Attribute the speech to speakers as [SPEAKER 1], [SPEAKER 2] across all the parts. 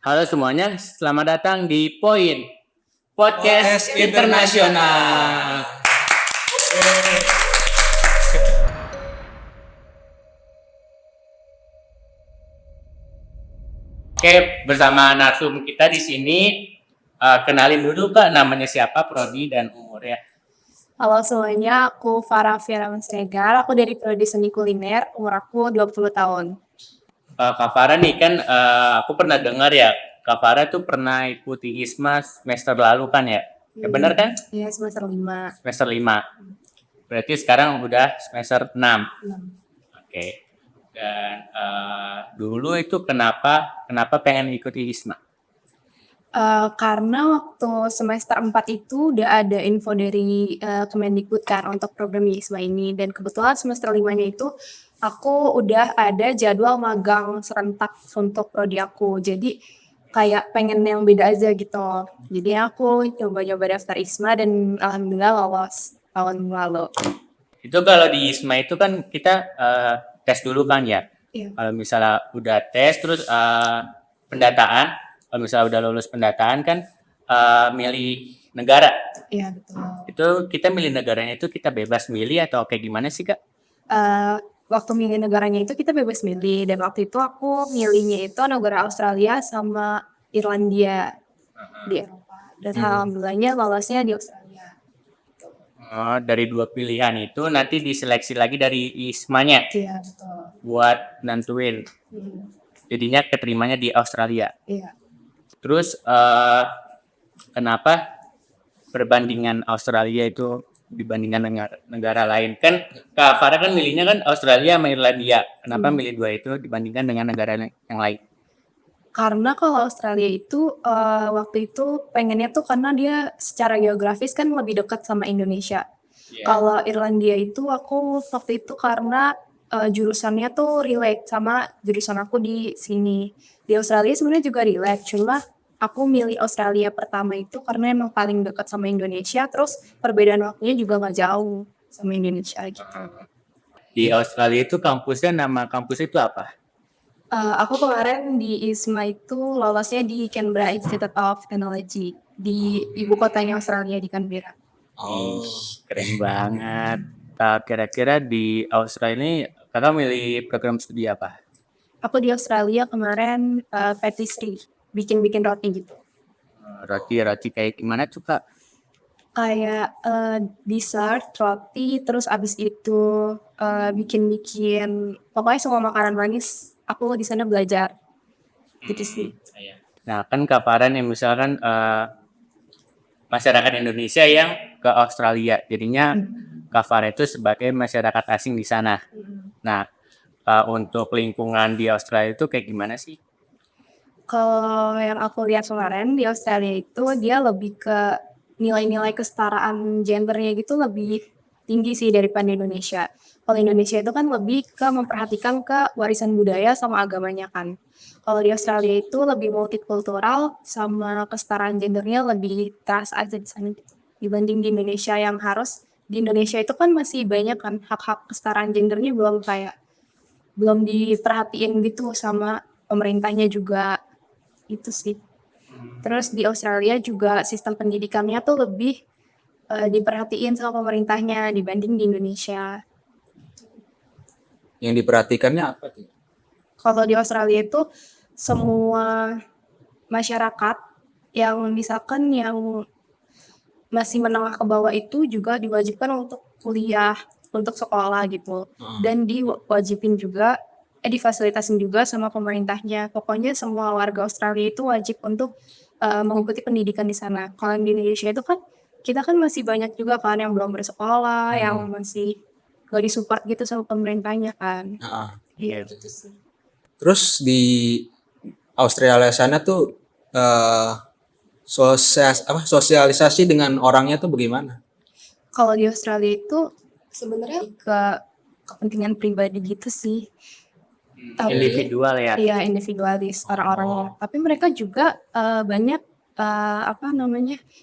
[SPEAKER 1] Halo semuanya, selamat datang di Poin Podcast
[SPEAKER 2] Podcast
[SPEAKER 1] Internasional. Oke, bersama narsum kita di sini, kenalin dulu Kak, namanya siapa, prodi dan umurnya.
[SPEAKER 3] Halo semuanya, aku Farah Fiera Mastregar, aku dari Prodi Seni Kuliner, umur aku 20 tahun.
[SPEAKER 1] Kak Farah nih kan, aku pernah dengar ya, Kak Farah tuh pernah ikuti ISMA semester lalu kan ya? Ya benar kan?
[SPEAKER 3] Iya, semester 5.
[SPEAKER 1] Semester 5. Berarti sekarang udah semester 6. Oke. Dan dulu itu kenapa pengen ikuti ISMA?
[SPEAKER 3] Karena waktu semester 4 itu udah ada info dari Kemendikbud kan untuk program YISMA ini, dan kebetulan semester 5-nya itu aku udah ada jadwal magang serentak untuk prodi aku. Jadi kayak pengen yang beda aja gitu. Jadi aku coba-coba daftar ISMA dan alhamdulillah lolos tahun lalu.
[SPEAKER 1] Itu kalau di ISMA itu kan kita tes dulu kan ya.
[SPEAKER 3] Iya.
[SPEAKER 1] Kalau misalnya udah tes terus pendataan, kalau misalnya udah lulus pendataan kan milih negara.
[SPEAKER 3] Iya, betul.
[SPEAKER 1] Itu kita milih negaranya itu kita bebas milih atau kayak gimana sih Kak?
[SPEAKER 3] Waktu milih negaranya itu kita bebas milih, dan waktu itu aku milihnya itu negara Australia sama Irlandia di Eropa, dan alhamdulillahnya lolosnya di Australia.
[SPEAKER 1] Dari 2 pilihan itu nanti diseleksi lagi dari ISMA-nya
[SPEAKER 3] Iya, betul.
[SPEAKER 1] buat nentuin. Jadinya keterimanya di Australia.
[SPEAKER 3] Iya.
[SPEAKER 1] Terus kenapa perbandingan Australia itu dibandingkan negara lain? Kan Kak Farah kan milihnya kan Australia sama Irlandia. Kenapa milih dua itu dibandingkan dengan negara yang lain?
[SPEAKER 3] Karena kalau Australia itu waktu itu pengennya tuh karena dia secara geografis kan lebih dekat sama Indonesia. Kalau Irlandia itu aku waktu itu karena jurusannya tuh relate sama jurusan aku di sini. Di Australia sebenarnya juga relate, cuma aku milih Australia pertama itu karena emang paling dekat sama Indonesia, terus perbedaan waktunya juga nggak jauh sama Indonesia gitu.
[SPEAKER 1] Di Australia itu kampusnya, nama kampusnya itu apa?
[SPEAKER 3] Aku kemarin di ISMA itu lolosnya di Canberra Institute of Technology di ibu kotanya Australia di Canberra.
[SPEAKER 1] Ih, keren banget. Kira-kira di Australia ini kakak milih program studi apa?
[SPEAKER 3] Aku di Australia kemarin pastry, bikin roti gitu.
[SPEAKER 1] Roti kayak gimana tuh Kak?
[SPEAKER 3] Kayak dessert, roti, terus abis itu bikin pokoknya semua makanan manis. Aku di sana belajar gitu sih.
[SPEAKER 1] Nah kan Kak Farah nih misalkan masyarakat Indonesia yang ke Australia, jadinya Kak Farah itu sebagai masyarakat asing di sana. Nah untuk lingkungan di Australia itu kayak gimana sih?
[SPEAKER 3] Kalau yang aku lihat kemarin di Australia itu dia lebih ke nilai-nilai kesetaraan gendernya gitu lebih tinggi sih daripada Indonesia. Kalau Indonesia itu kan lebih ke memperhatikan ke warisan budaya sama agamanya kan. Kalau di Australia itu lebih multikultural sama kesetaraan gendernya lebih terasa aja di sana gitu. Dibanding di Indonesia yang harus di Indonesia itu kan masih banyak kan hak-hak kesetaraan gendernya belum diperhatiin gitu sama pemerintahnya juga. Itu sih. Terus di Australia juga sistem pendidikannya tuh lebih diperhatiin sama pemerintahnya dibanding di Indonesia.
[SPEAKER 2] Yang diperhatikannya apa tuh?
[SPEAKER 3] Kalau di Australia itu semua masyarakat yang misalkan yang masih menengah ke bawah itu juga diwajibkan untuk kuliah, untuk sekolah gitu. Dan diwajibin juga difasilitasin juga sama pemerintahnya. Pokoknya semua warga Australia itu wajib untuk mengikuti pendidikan di sana. Kalau di Indonesia itu kan kita kan masih banyak juga kan yang belum bersekolah, yang masih gak disupport gitu sama pemerintahnya kan. Iya gitu sih.
[SPEAKER 2] Terus di Australia sana tuh sosialisasi dengan orangnya tuh bagaimana?
[SPEAKER 3] Kalau di Australia itu sebenarnya ke kepentingan pribadi gitu sih.
[SPEAKER 1] Individual ya?
[SPEAKER 3] Iya, individualis orang-orangnya. Tapi mereka juga banyak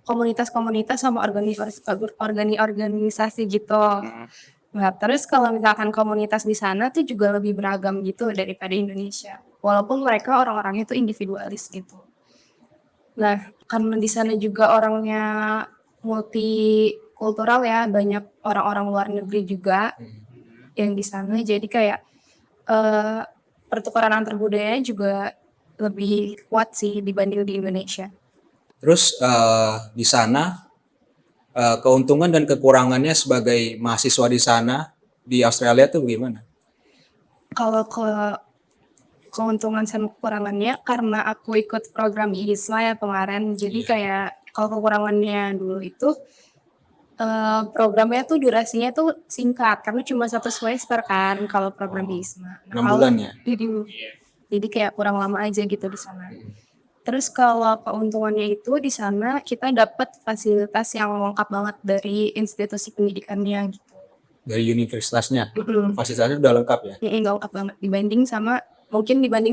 [SPEAKER 3] komunitas-komunitas sama organisasi gitu. Nah, terus kalau misalkan komunitas di sana tuh juga lebih beragam gitu daripada Indonesia. walaupun mereka orang-orangnya itu individualis gitu. Nah, karena di sana juga orangnya multikultural ya, banyak orang-orang luar negeri juga yang di sana, jadi kayak eh, pertukaran antar budaya juga lebih kuat sih dibanding di Indonesia.
[SPEAKER 2] Terus di sana keuntungan dan kekurangannya sebagai mahasiswa di sana di Australia tuh bagaimana?
[SPEAKER 3] Kalau keuntungan sama kekurangannya, karena aku ikut program ISMA ya kemarin, jadi kayak kalau kekurangannya dulu itu programnya tuh durasinya tuh singkat karena cuma 1 semester kan kalau program ISMA. Nah,
[SPEAKER 2] 6 bulan ya?
[SPEAKER 3] Jadi kayak kurang lama aja gitu di sana. Terus kalau keuntungannya itu di sana kita dapat fasilitas yang lengkap banget dari institusi pendidikannya gitu.
[SPEAKER 2] Dari universitasnya,
[SPEAKER 3] Mm-mm.
[SPEAKER 2] fasilitasnya udah lengkap ya?
[SPEAKER 3] Nggak lengkap banget dibanding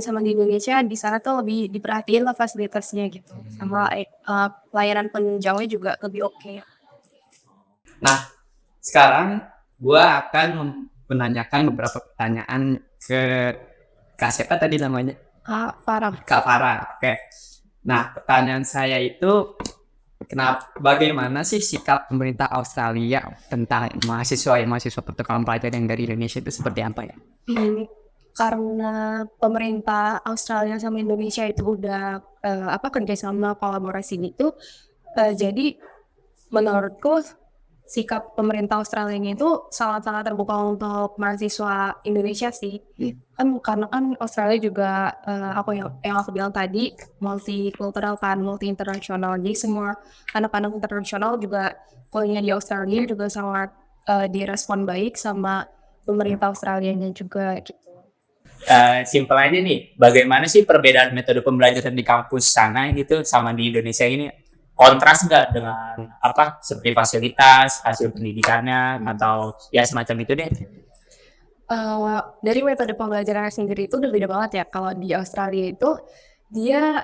[SPEAKER 3] sama di Indonesia, di sana tuh lebih diperhatiin lah fasilitasnya gitu. Sama pelayanan penunjangnya juga lebih oke.
[SPEAKER 1] Nah, sekarang gua akan menanyakan beberapa pertanyaan ke Kak siapa tadi namanya?
[SPEAKER 3] Farah.
[SPEAKER 1] Kak Farah. Oke. Nah, pertanyaan saya itu bagaimana sih sikap pemerintah Australia tentang mahasiswa pertukaran pelajar yang dari Indonesia itu seperti apa ya?
[SPEAKER 3] Karena pemerintah Australia sama Indonesia itu udah kerjasama kolaborasi gitu, jadi menurutku sikap pemerintah Australia itu sangat-sangat terbuka untuk mahasiswa Indonesia sih. Kan karena kan Australia juga yang aku bilang tadi multikultural kan, multi internasional. Jadi semua anak-anak internasional juga kuliah di Australia juga sangat direspon baik sama pemerintah Australianya juga gitu.
[SPEAKER 1] Simpel aja nih, bagaimana sih perbedaan metode pembelajaran di kampus sana gitu sama di Indonesia ini? Kontras nggak dengan seperti fasilitas, hasil pendidikannya, atau ya semacam itu deh?
[SPEAKER 3] Dari metode pembelajaran sendiri itu udah beda banget ya. Kalau di Australia itu dia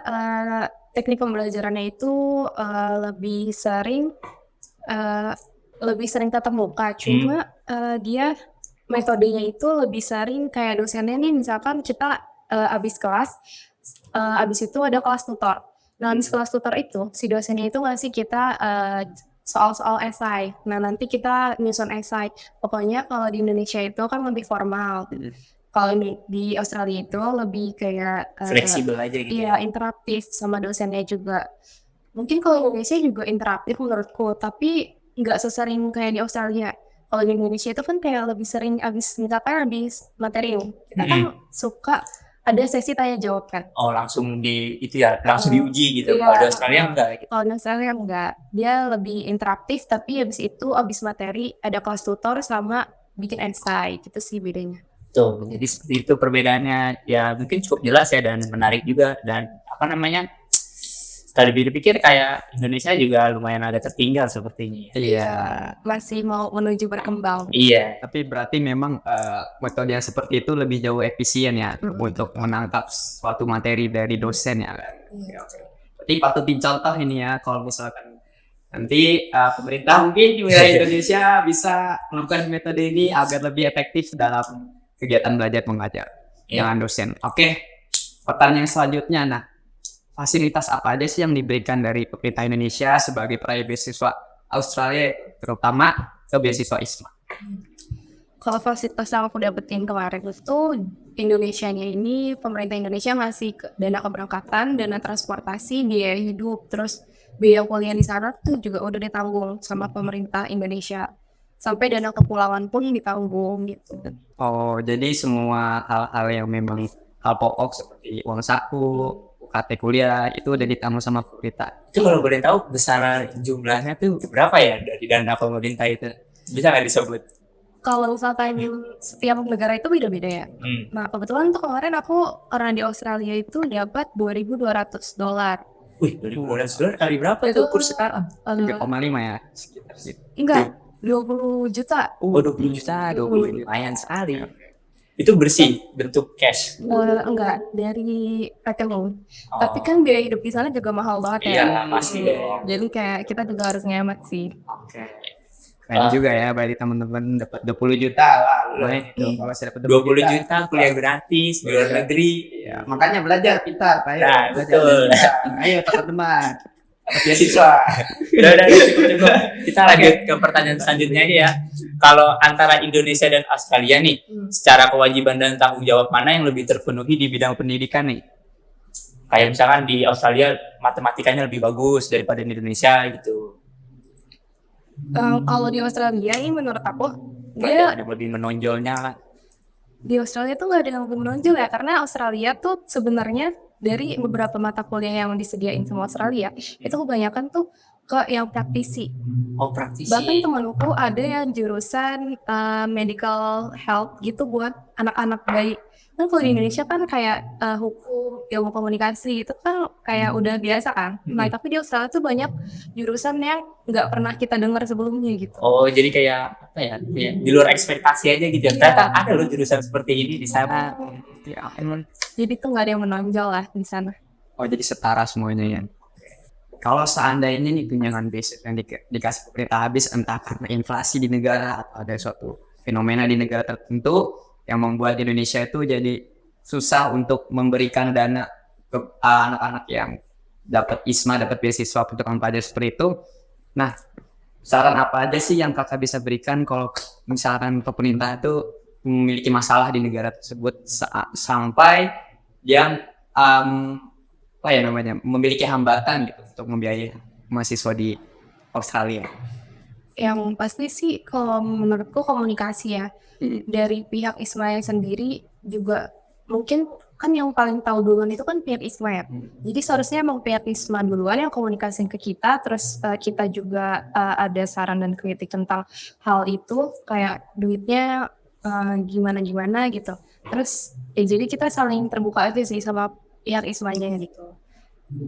[SPEAKER 3] teknik pembelajarannya itu lebih sering tatap muka. Cuma dia metodenya itu lebih sering kayak dosennya nih, misalkan kita abis kelas, abis itu ada kelas tutor. Nah, abis kelas tutor itu si dosennya itu ngasih kita soal-soal esai. Nah, nanti kita nyusun esai. Pokoknya kalau di Indonesia itu kan lebih formal. Kalau di Australia itu lebih kayak
[SPEAKER 1] Fleksibel aja gitu.
[SPEAKER 3] iya, interaktif sama dosennya juga. Mungkin kalau Indonesia juga interaktif menurutku, tapi nggak sesering kayak di Australia. Kalau di Indonesia itu kan kayak lebih sering misalkan abis materi nih, kita kan suka ada sesi tanya jawab kan.
[SPEAKER 1] Oh, langsung langsung diuji gitu.
[SPEAKER 3] Iya.
[SPEAKER 1] Kalau di Australia enggak gitu.
[SPEAKER 3] Kalau di Australia enggak, dia lebih interaktif, tapi abis itu abis materi ada kelas tutor sama bikin esai, gitu sih bedanya.
[SPEAKER 1] Tuh, jadi seperti itu perbedaannya. Ya mungkin cukup jelas ya dan menarik juga, dan setelah dipikir kayak Indonesia juga lumayan agak tertinggal sepertinya.
[SPEAKER 4] Iya,
[SPEAKER 3] Masih mau menuju berkembang.
[SPEAKER 1] Iya.
[SPEAKER 4] tapi berarti memang metode yang seperti itu lebih jauh efisien ya untuk menangkap suatu materi dari dosen ya. Berarti patut dicontoh ini ya kalau misalkan nanti pemerintah mungkin di wilayah Indonesia bisa melakukan metode ini agar lebih efektif dalam kegiatan belajar mengajar dengan dosen. Oke, pertanyaan selanjutnya, nah fasilitas apa aja sih yang diberikan dari pemerintah Indonesia sebagai peraih beasiswa Australia, terutama ke beasiswa ISMA?
[SPEAKER 3] Kalau fasilitas yang aku dapetin kemarin itu Indonesianya ini, pemerintah Indonesia ngasih dana keberangkatan, dana transportasi, biaya hidup, terus biaya kuliah di sana tuh juga udah ditanggung sama pemerintah Indonesia. Sampai dana kepulangan pun ditanggung gitu.
[SPEAKER 4] Oh, jadi semua hal-hal yang memang hal pokok seperti uang saku, UKT kuliah itu udah ditanggung sama pemerintah.
[SPEAKER 1] Itu kalau boleh tahu besaran jumlahnya tuh berapa ya dari dana pemerintah itu? Bisa nggak disebut?
[SPEAKER 3] Kalau misalkan setiap negara itu beda-beda ya. Nah, kebetulan tuh kemarin aku karena di Australia itu dapat $2.200.
[SPEAKER 1] Wih, $2.200 kali berapa itu kurs sekarang?
[SPEAKER 4] 3,5 ya sekitar situ.
[SPEAKER 3] Enggak, 20 juta.
[SPEAKER 1] Oh, 20 juta, 20 lumayan sekali. Itu bersih, bentuk cash.
[SPEAKER 3] Enggak, dari rekening. Tapi kan biaya hidup di sana juga mahal banget ya.
[SPEAKER 1] Iya, pasti dong.
[SPEAKER 3] Jadi kayak kita juga harus ngehemat sih.
[SPEAKER 1] Oke.
[SPEAKER 4] Keren juga ya, berarti teman-teman dapat 20 juta lah, lumayan itu. Kalau saya dapat
[SPEAKER 1] 20 juta kuliah gratis di luar negeri.
[SPEAKER 4] Ya, makanya belajar pintar, Pak.
[SPEAKER 1] Nah,
[SPEAKER 4] Belajar.
[SPEAKER 1] betul.
[SPEAKER 4] Ayo teman-teman. Beasiswa.
[SPEAKER 1] Udah, cukup. Kita lanjut ke pertanyaan selanjutnya aja ya. Kalau antara Indonesia dan Australia nih, secara kewajiban dan tanggung jawab mana yang lebih terpenuhi di bidang pendidikan nih? Kayak misalkan di Australia matematikanya lebih bagus daripada di Indonesia gitu.
[SPEAKER 3] Kalau di Australia ini menurut aku
[SPEAKER 1] Ada
[SPEAKER 3] dia
[SPEAKER 1] yang lebih menonjolnya kan.
[SPEAKER 3] di Australia tuh nggak ada yang lebih menonjol ya, karena Australia tuh sebenarnya dari beberapa mata kuliah yang disediain sama Australia itu kebanyakan tuh ke yang praktisi.
[SPEAKER 1] Oh, praktisi.
[SPEAKER 3] Bahkan temanku ada yang jurusan medical health gitu buat anak-anak bayi. Kan kalau di Indonesia kan kayak hukum, ilmu komunikasi itu kan kayak udah biasa kan. Nah tapi di Australia tuh banyak jurusan yang nggak pernah kita dengar sebelumnya gitu.
[SPEAKER 1] Oh, jadi kayak apa ya? Kayak di luar ekspektasi aja gitu.
[SPEAKER 3] Iya.
[SPEAKER 1] Ternyata ada loh jurusan seperti ini di sana.
[SPEAKER 4] Ya, emang.
[SPEAKER 3] Jadi tuh nggak ada yang menonjol lah di sana.
[SPEAKER 4] Oh, jadi setara semuanya ya. Kalau seandainya nih tunjangan basic yang dikasih pemerintah habis, entah karena inflasi di negara atau ada suatu fenomena di negara tertentu yang membuat Indonesia itu jadi susah untuk memberikan dana ke anak-anak yang dapat ISMA, dapat beasiswa untuk pelajar seperti itu. Nah, saran apa aja sih yang kakak bisa berikan kalau misalkan pemerintah itu memiliki masalah di negara tersebut sampai yang apa ya namanya, memiliki hambatan gitu untuk membiayai mahasiswa di Australia?
[SPEAKER 3] Yang pasti sih kalau menurutku komunikasi ya. Dari pihak Ismail sendiri juga mungkin kan yang paling tahu duluan itu kan pihak Ismail. Jadi seharusnya emang pihak Isma duluan yang komunikasiin ke kita, terus kita juga ada saran dan kritik tentang hal itu, kayak duitnya gimana gitu. Terus jadi kita saling terbuka aja sih sama pihak Ismanya gitu.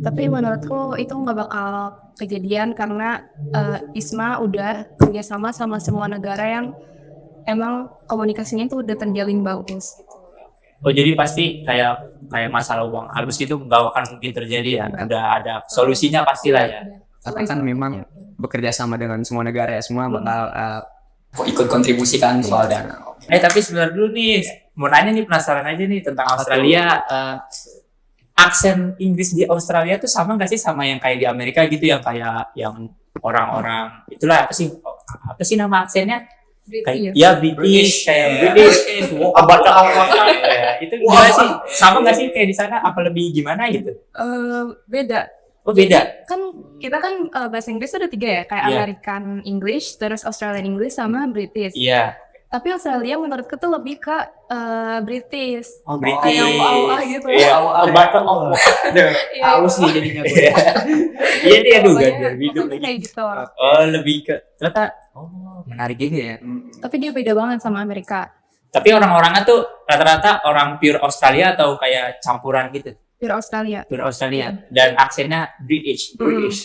[SPEAKER 3] Tapi menurutku itu nggak bakal kejadian karena Isma udah kerjasama sama semua negara yang emang komunikasinya itu udah terjalin bagus.
[SPEAKER 1] Oh, jadi pasti kayak masalah uang halus itu nggak akan mungkin terjadi ya. Udah ada solusinya pastilah ya.
[SPEAKER 4] Karena kan memang bekerja sama dengan semua negara ya, semua bakal ikut kontribusikan soal dana.
[SPEAKER 1] Tapi sebentar dulu nih, mau nanya nih, penasaran aja nih tentang Australia. Aksen Inggris di Australia tuh sama nggak sih sama yang kayak di Amerika gitu, yang kayak yang orang-orang itulah apa sih nama aksennya? Kayak ya British, kayak British, itu gimana sih? Sama nggak sih kayak di sana? Apa lebih gimana gitu?
[SPEAKER 3] Beda.
[SPEAKER 1] Oh, beda.
[SPEAKER 3] Kan kita kan bahasa Inggris ada 3 ya, kayak
[SPEAKER 1] Iya.
[SPEAKER 3] American English, terus Australian English sama British.
[SPEAKER 1] Iya.
[SPEAKER 3] Tapi Australia menurutku tuh lebih ke British.
[SPEAKER 1] Oh, British.
[SPEAKER 3] Yang awal gitu.
[SPEAKER 1] Iya, bottom of.
[SPEAKER 4] Halus nih jadinya gue.
[SPEAKER 1] Iya, dia juga
[SPEAKER 3] Pokoknya
[SPEAKER 1] hidup lagi.
[SPEAKER 3] kayak gitu.
[SPEAKER 1] Oh, lebih ke ternyata. Oh, menarik juga ya.
[SPEAKER 3] Tapi dia beda banget sama Amerika.
[SPEAKER 1] Tapi orang-orangnya tuh rata-rata orang pure Australia atau kayak campuran gitu?
[SPEAKER 3] Pure Australia.
[SPEAKER 1] Pure Australia. Dan aksennya British.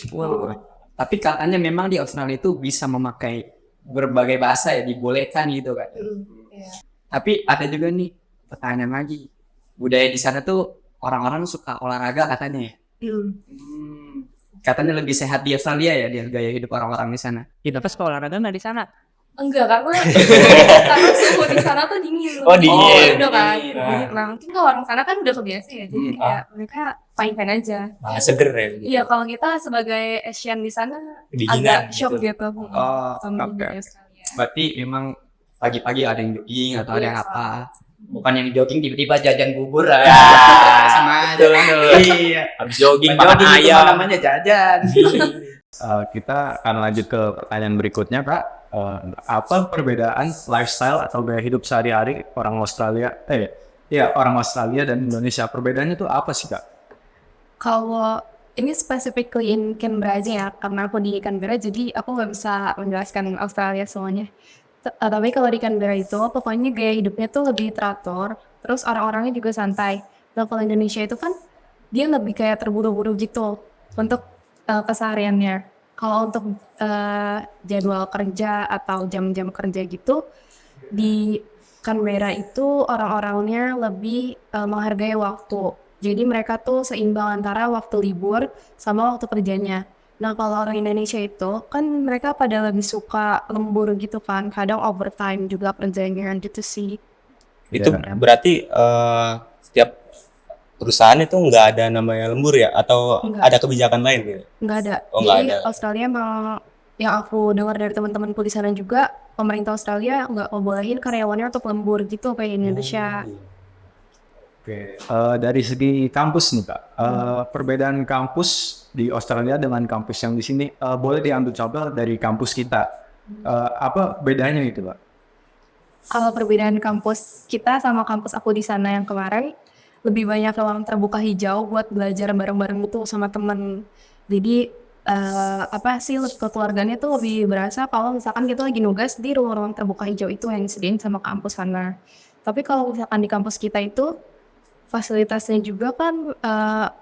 [SPEAKER 4] Wow. Tapi katanya memang di Australia itu bisa memakai berbagai bahasa ya, dibolehkan gitu kan.
[SPEAKER 3] Iya.
[SPEAKER 4] Tapi ada juga nih pertanyaan lagi. Budaya di sana tuh orang-orang suka olahraga katanya ya. Katanya lebih sehat di Australia ya, dia gaya hidup orang-orang di sana.
[SPEAKER 1] Kenapa suka olahraga nggak di sana?
[SPEAKER 3] Enggak, karena suhu di sana tuh dingin.
[SPEAKER 1] Oh, dingin.
[SPEAKER 3] Udah kan.
[SPEAKER 1] Dingin.
[SPEAKER 3] Dingin lah. Mungkin kalau orang sana kan udah kebiasa ya. Jadi kayak mereka fine-fine aja.
[SPEAKER 1] Nah, seger ya. Gitu.
[SPEAKER 3] Iya, kalau kita sebagai Asian di sana
[SPEAKER 1] Kedinginan
[SPEAKER 3] agak shock
[SPEAKER 1] gitu.
[SPEAKER 3] gitu.
[SPEAKER 4] Oh,
[SPEAKER 3] Sama
[SPEAKER 4] oke.
[SPEAKER 3] budaya Australia.
[SPEAKER 4] Berarti memang pagi-pagi ada yang jogging atau ada yang apa. Bukan yang jogging tiba-tiba jajan bubur lah.
[SPEAKER 1] Ya,
[SPEAKER 4] Sama aja. Iya.
[SPEAKER 1] Habis jogging
[SPEAKER 4] Jogging
[SPEAKER 1] makan
[SPEAKER 4] itu
[SPEAKER 1] ayam.
[SPEAKER 4] namanya jajan.
[SPEAKER 5] Kita akan lanjut ke pertanyaan berikutnya, Kak. Apa perbedaan lifestyle atau gaya hidup sehari-hari orang Australia? Orang Australia dan Indonesia. Perbedaannya tuh apa sih, Kak?
[SPEAKER 3] Kalau ini specifically in Canberra aja ya, karena aku di Canberra jadi aku nggak bisa menjelaskan Australia semuanya. Tapi kalau di Canberra itu pokoknya gaya hidupnya tuh lebih teratur, terus orang-orangnya juga santai. Nah kalau Indonesia itu kan dia lebih kayak terburu-buru gitu untuk kesehariannya. Kalau untuk jadwal kerja atau jam-jam kerja gitu, di Canberra itu orang-orangnya lebih menghargai waktu. Jadi mereka tuh seimbang antara waktu libur sama waktu kerjanya. Nah, kalau orang Indonesia itu kan mereka pada lebih suka lembur gitu kan, kadang overtime juga kerjanya gitu sih.
[SPEAKER 6] Itu
[SPEAKER 5] Iya.
[SPEAKER 6] berarti setiap perusahaan itu nggak ada namanya lembur ya? Atau
[SPEAKER 3] Nggak.
[SPEAKER 6] ada kebijakan lain gitu?
[SPEAKER 3] Nggak ada.
[SPEAKER 6] Oh, nggak
[SPEAKER 3] Jadi
[SPEAKER 6] ada.
[SPEAKER 3] Australia emang yang aku dengar dari teman-temanku di sana juga, pemerintah Australia nggak ngebolehin karyawannya untuk lembur gitu kayak di Indonesia.
[SPEAKER 5] Oke, dari segi kampus nih Kak, perbedaan kampus di Australia dengan kampus yang di sini, boleh diambil contoh dari kampus kita. Apa bedanya itu Kak?
[SPEAKER 3] Kalau perbedaan kampus kita sama kampus aku di sana yang kemarin, lebih banyak ruang terbuka hijau buat belajar bareng-bareng gitu sama temen. Jadi apa sih kekeluarganya tuh lebih berasa kalau misalkan kita lagi nugas di ruang-ruang terbuka hijau itu yang disediain sama kampus sana. Tapi kalau misalkan di kampus kita itu fasilitasnya juga kan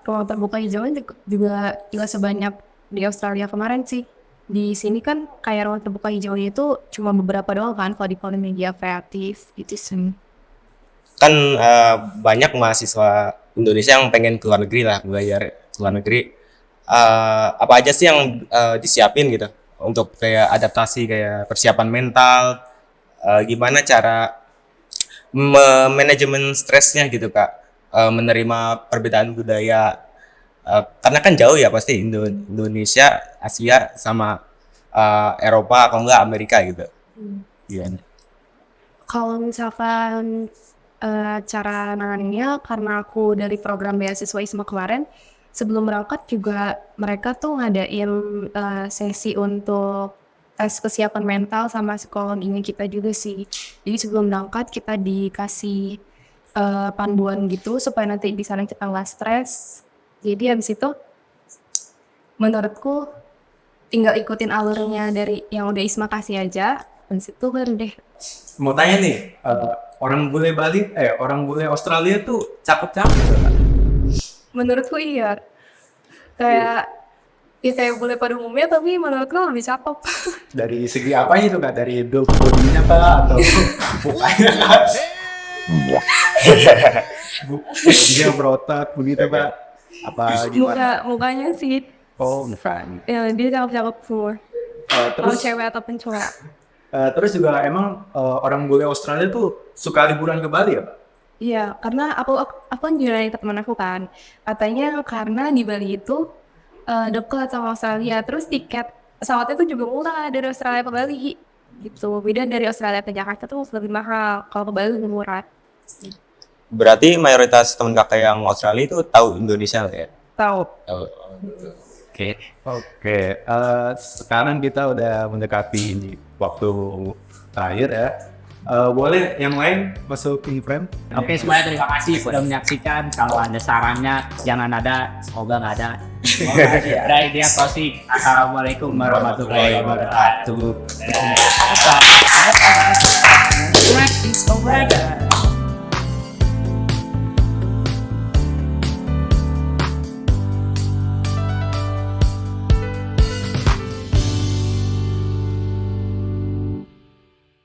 [SPEAKER 3] ruang terbuka hijaunya juga nggak sebanyak di Australia kemarin sih. Di sini kan kayak ruang terbuka hijaunya itu cuma beberapa doang kan kalau di media kreatif gitu sih.
[SPEAKER 6] Kan banyak mahasiswa Indonesia yang pengen ke luar negeri lah, belajar ke luar negeri. Apa aja sih yang disiapin gitu untuk kayak adaptasi, kayak persiapan mental, gimana cara manajemen stresnya gitu Kak, menerima perbedaan budaya, karena kan jauh ya pasti Indonesia, Asia sama Eropa kalau nggak Amerika gitu. Iya.
[SPEAKER 3] Kalau misalkan cara nangannya, karena aku dari program beasiswa ISMA kemarin, sebelum berangkat juga mereka tuh ngadain sesi untuk tes kesiapan mental sama psikologinya kita juga sih. Jadi sebelum berangkat kita dikasih panduan gitu supaya nanti di sana kita nggak stres. Jadi habis itu menurutku tinggal ikutin alurnya dari yang udah ISMA kasih aja. Habis itu baru deh.
[SPEAKER 5] Mau tanya nih, orang bule Bali, orang bule Australia tuh cakep-cakep Kak?
[SPEAKER 3] Menurutku iya. Kayak ya kayak boleh pada umumnya tapi menurutku lebih cakep.
[SPEAKER 5] Dari segi apa itu Kak? Dari build body-nya Kak? Atau mukanya Kak? Dia berotot begitu Kak? Apa gimana?
[SPEAKER 3] Mukanya sih
[SPEAKER 5] Oh, bukan.
[SPEAKER 3] ya dia cakep-cakep semua. Mau
[SPEAKER 5] Terus
[SPEAKER 3] cewek ataupun cowok.
[SPEAKER 5] terus juga emang orang bule Australia tuh suka liburan ke Bali ya Pak?
[SPEAKER 3] Iya, karena aku kan juga nanya ke teman aku kan. Katanya karena di Bali itu dekat sama Australia. Terus tiket pesawatnya tuh juga murah dari Australia ke Bali. Gitu. Beda dari Australia ke Jakarta tuh lebih mahal. Kalau ke Bali lebih murah.
[SPEAKER 6] Berarti mayoritas teman kakak yang Australia itu tahu Indonesia lah ya?
[SPEAKER 3] Tahu.
[SPEAKER 6] Tahu.
[SPEAKER 4] Oke.
[SPEAKER 5] Oke, sekarang kita udah mendekati waktu terakhir ya. Boleh yang lain masuk ke frame?
[SPEAKER 1] Oke, semuanya terima kasih sudah menyaksikan. Kalau ada sarannya, jangan ada, semoga nggak ada. Dari dia Taufik. Assalamualaikum warahmatullahi wabarakatuh.